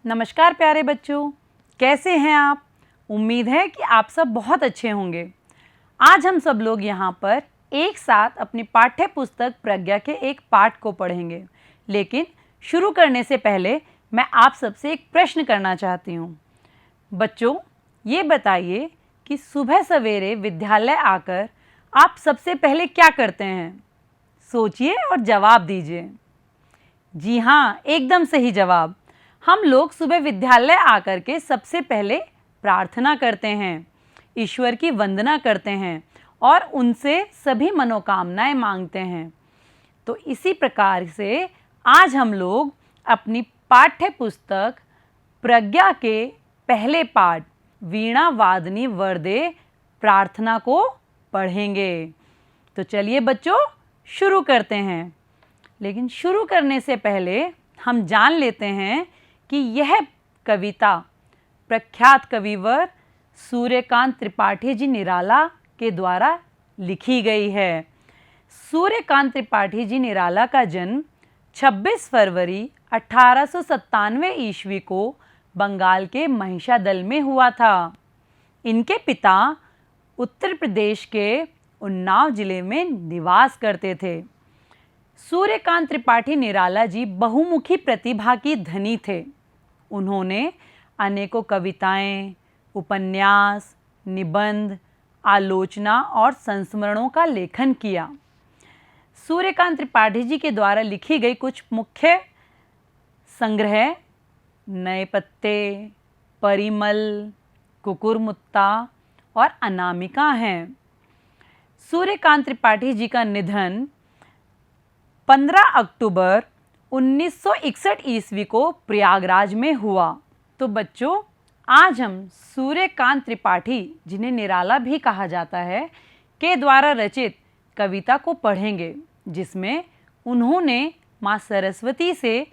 नमस्कार प्यारे बच्चों, कैसे हैं आप? उम्मीद है कि आप सब बहुत अच्छे होंगे। आज हम सब लोग यहाँ पर एक साथ अपनी पाठ्य पुस्तक प्रज्ञा के एक पाठ को पढ़ेंगे। लेकिन शुरू करने से पहले मैं आप सबसे एक प्रश्न करना चाहती हूँ। बच्चों, ये बताइए कि सुबह सवेरे विद्यालय आकर आप सबसे पहले क्या करते हैं? सोचिए और जवाब दीजिए। जी हाँ, एकदम सही जवाब। हम लोग सुबह विद्यालय आकर के सबसे पहले प्रार्थना करते हैं, ईश्वर की वंदना करते हैं और उनसे सभी मनोकामनाएं मांगते हैं। तो इसी प्रकार से आज हम लोग अपनी पाठ्य पुस्तक प्रज्ञा के पहले पाठ वीणा वादनी वरदे प्रार्थना को पढ़ेंगे। तो चलिए बच्चों, शुरू करते हैं। लेकिन शुरू करने से पहले हम जान लेते हैं कि यह कविता प्रख्यात कविवर सूर्यकांत त्रिपाठी जी निराला के द्वारा लिखी गई है। सूर्यकांत त्रिपाठी जी निराला का जन्म 26 फरवरी 1897 ईस्वी को बंगाल के महिषादल में हुआ था। इनके पिता उत्तर प्रदेश के उन्नाव जिले में निवास करते थे। सूर्यकांत त्रिपाठी निराला जी बहुमुखी प्रतिभा की धनी थे। उन्होंने अनेकों कविताएं, उपन्यास, निबंध, आलोचना और संस्मरणों का लेखन किया। सूर्यकांत त्रिपाठी जी के द्वारा लिखी गई कुछ मुख्य संग्रह नए पत्ते, परिमल, कुकुरमुत्ता और अनामिका हैं। सूर्यकांत त्रिपाठी जी का निधन 15 अक्टूबर 1961 ईस्वी को प्रयागराज में हुआ। तो बच्चों, आज हम सूर्यकांत त्रिपाठी, जिन्हें निराला भी कहा जाता है, के द्वारा रचित कविता को पढ़ेंगे, जिसमें उन्होंने माँ सरस्वती से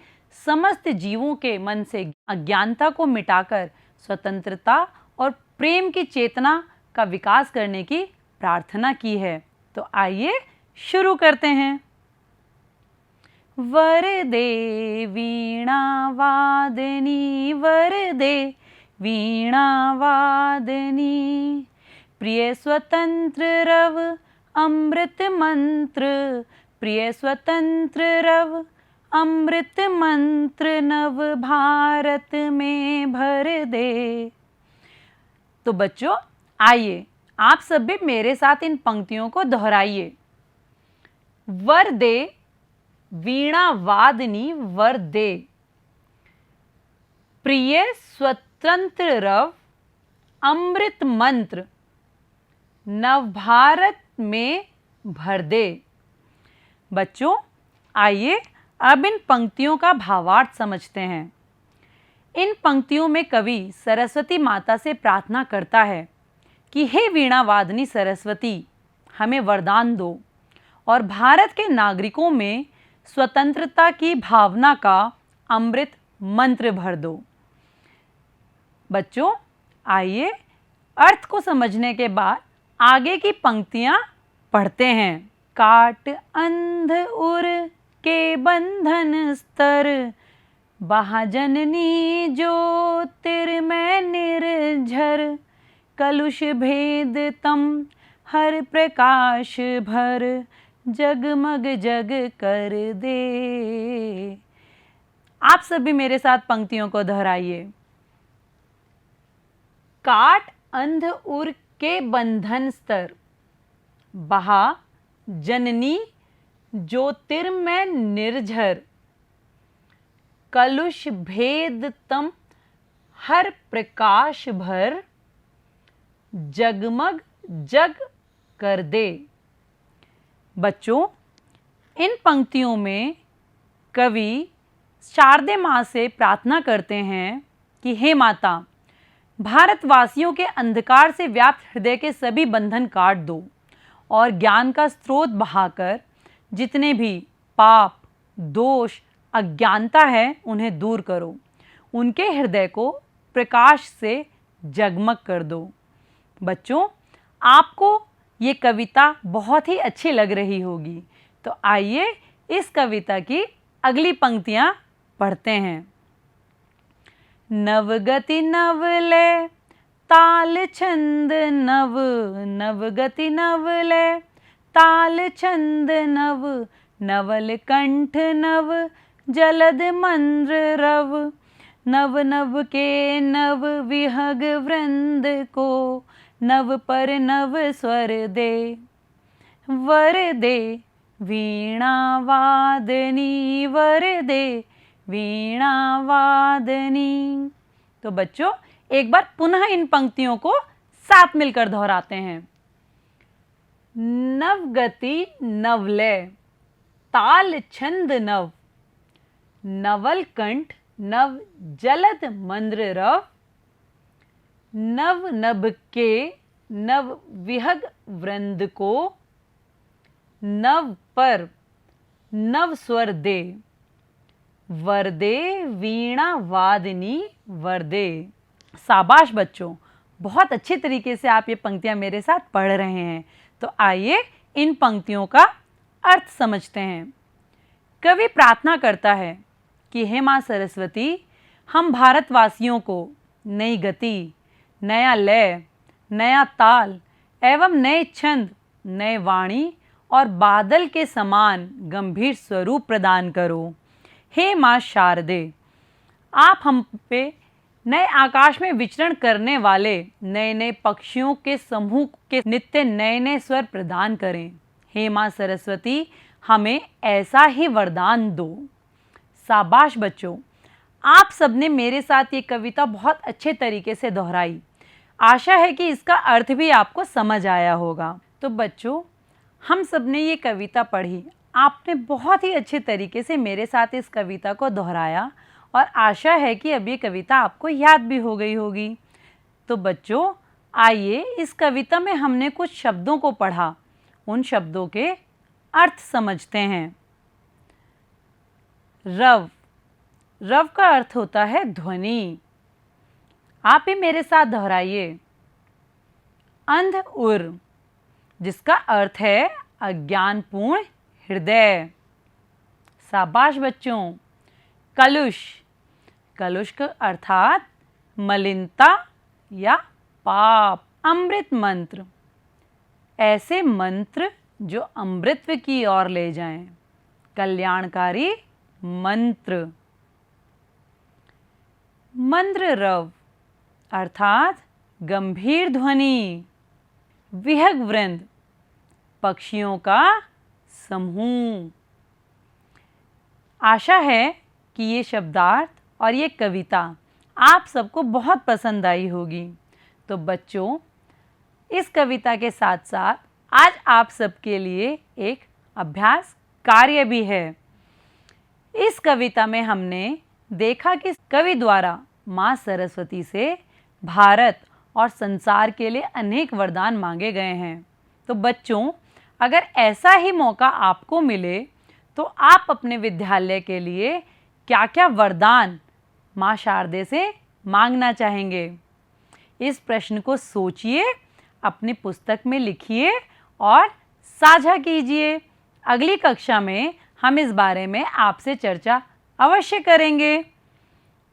समस्त जीवों के मन से अज्ञानता को मिटाकर स्वतंत्रता और प्रेम की चेतना का विकास करने की प्रार्थना की है। तो आइए शुरू करते हैं। वरदे वीणा वादनी वरदे वीणा वादनी, प्रिय स्वतंत्र रव अमृत मंत्र, प्रिय स्वतंत्र रव अमृत मंत्र, नव भारत में भर दे। तो बच्चों, आइए आप सब भी मेरे साथ इन पंक्तियों को दोहराइए। वरदे वीणा वादनी वरदे, प्रिय स्वतंत्र रव अमृत मंत्र, नव भारत में भर दे। बच्चों, आइए अब इन पंक्तियों का भावार्थ समझते हैं। इन पंक्तियों में कवि सरस्वती माता से प्रार्थना करता है कि हे वीणा वादनी सरस्वती, हमें वरदान दो और भारत के नागरिकों में स्वतंत्रता की भावना का अमृत मंत्र भर दो। बच्चों, आइए अर्थ को समझने के बाद आगे की पंक्तियां पढ़ते हैं। काट अंध उर के बंधन स्तर, महाजननी ज्योतिर्मय निर्झर, कलुष भेद तम हर प्रकाश भर, जगमग जग कर दे। आप सभी मेरे साथ पंक्तियों को दोहराइए। काट अंध उर के बंधन स्तर, बहा जननी ज्योतिर्मय निर्झर, कलुष भेद तम हर प्रकाश भर, जगमग जग कर दे। बच्चों, इन पंक्तियों में कवि शारदे माँ से प्रार्थना करते हैं कि हे माता, भारतवासियों के अंधकार से व्याप्त हृदय के सभी बंधन काट दो और ज्ञान का स्रोत बहाकर जितने भी पाप, दोष, अज्ञानता है उन्हें दूर करो। उनके हृदय को प्रकाश से जगमग कर दो। बच्चों, आपको ये कविता बहुत ही अच्छी लग रही होगी। तो आइए इस कविता की अगली पंक्तियां पढ़ते हैं। नवगति नवलय ताल छंद नव, नवगति नवलय ताल छंद नव, नवल कंठ नव जलद मंद्र रव, नव नव के नव विहग वृंद को, नव पर नव स्वर दे, वर दे वीणा वादनी, वर दे वीणा वादनी। तो बच्चों एक बार पुनः इन पंक्तियों को साथ मिलकर दोहराते हैं। नवगति नवलय ताल छंद नव, नवल कंठ नव जलद मंद्र रव, नव नभ के नव विहग वृंद को, नव पर नव स्वर दे, वरदे वीणा वादनी वरदे। शाबाश बच्चों, बहुत अच्छे तरीके से आप ये पंक्तियां मेरे साथ पढ़ रहे हैं। तो आइए इन पंक्तियों का अर्थ समझते हैं। कवि प्रार्थना करता है कि हे माँ सरस्वती, हम भारतवासियों को नई गति, नया लय, नया ताल एवं नए छंद, नए वाणी और बादल के समान गंभीर स्वरूप प्रदान करो। हे माँ शारदे, आप हम पे नए आकाश में विचरण करने वाले नए नए पक्षियों के समूह के नित्य नए नए स्वर प्रदान करें। हे माँ सरस्वती, हमें ऐसा ही वरदान दो। शाबाश बच्चों, आप सबने मेरे साथ ये कविता बहुत अच्छे तरीके से दोहराई। आशा है कि इसका अर्थ भी आपको समझ आया होगा। तो बच्चों, हम सबने ये कविता पढ़ी, आपने बहुत ही अच्छे तरीके से मेरे साथ इस कविता को दोहराया और आशा है कि अब ये कविता आपको याद भी हो गई होगी। तो बच्चों, आइए इस कविता में हमने कुछ शब्दों को पढ़ा, उन शब्दों के अर्थ समझते हैं। रव, रव का अर्थ होता है ध्वनि। आप ही मेरे साथ दोहराइए। अंध उर, जिसका अर्थ है अज्ञानपूर्ण हृदय। शाबाश बच्चों। कलुष, कलुष का अर्थात मलिनता या पाप। अमृत मंत्र, ऐसे मंत्र जो अमृत की ओर ले जाएं। कल्याणकारी मंत्र। मंद्र रव, अर्थात गंभीर ध्वनि। विहग वृंद, पक्षियों का समूह। आशा है कि ये शब्दार्थ और ये कविता आप सबको बहुत पसंद आई होगी। तो बच्चों, इस कविता के साथ साथ आज आप सबके लिए एक अभ्यास कार्य भी है। इस कविता में हमने देखा कि कवि द्वारा माँ सरस्वती से भारत और संसार के लिए अनेक वरदान मांगे गए हैं। तो बच्चों, अगर ऐसा ही मौका आपको मिले तो आप अपने विद्यालय के लिए क्या क्या वरदान माँ शारदे से मांगना चाहेंगे? इस प्रश्न को सोचिए, अपनी पुस्तक में लिखिए और साझा कीजिए। अगली कक्षा में हम इस बारे में आपसे चर्चा अवश्य करेंगे।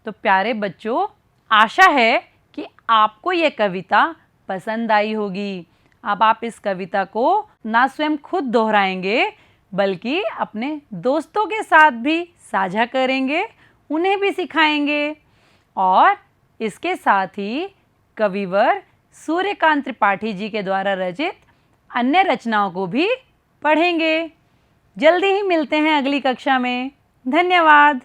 तो प्यारे बच्चों, आशा है कि आपको ये कविता पसंद आई होगी। अब आप इस कविता को ना स्वयं खुद दोहराएंगे बल्कि अपने दोस्तों के साथ भी साझा करेंगे, उन्हें भी सिखाएंगे और इसके साथ ही कविवर सूर्यकांत त्रिपाठी जी के द्वारा रचित अन्य रचनाओं को भी पढ़ेंगे। जल्दी ही मिलते हैं अगली कक्षा में। धन्यवाद।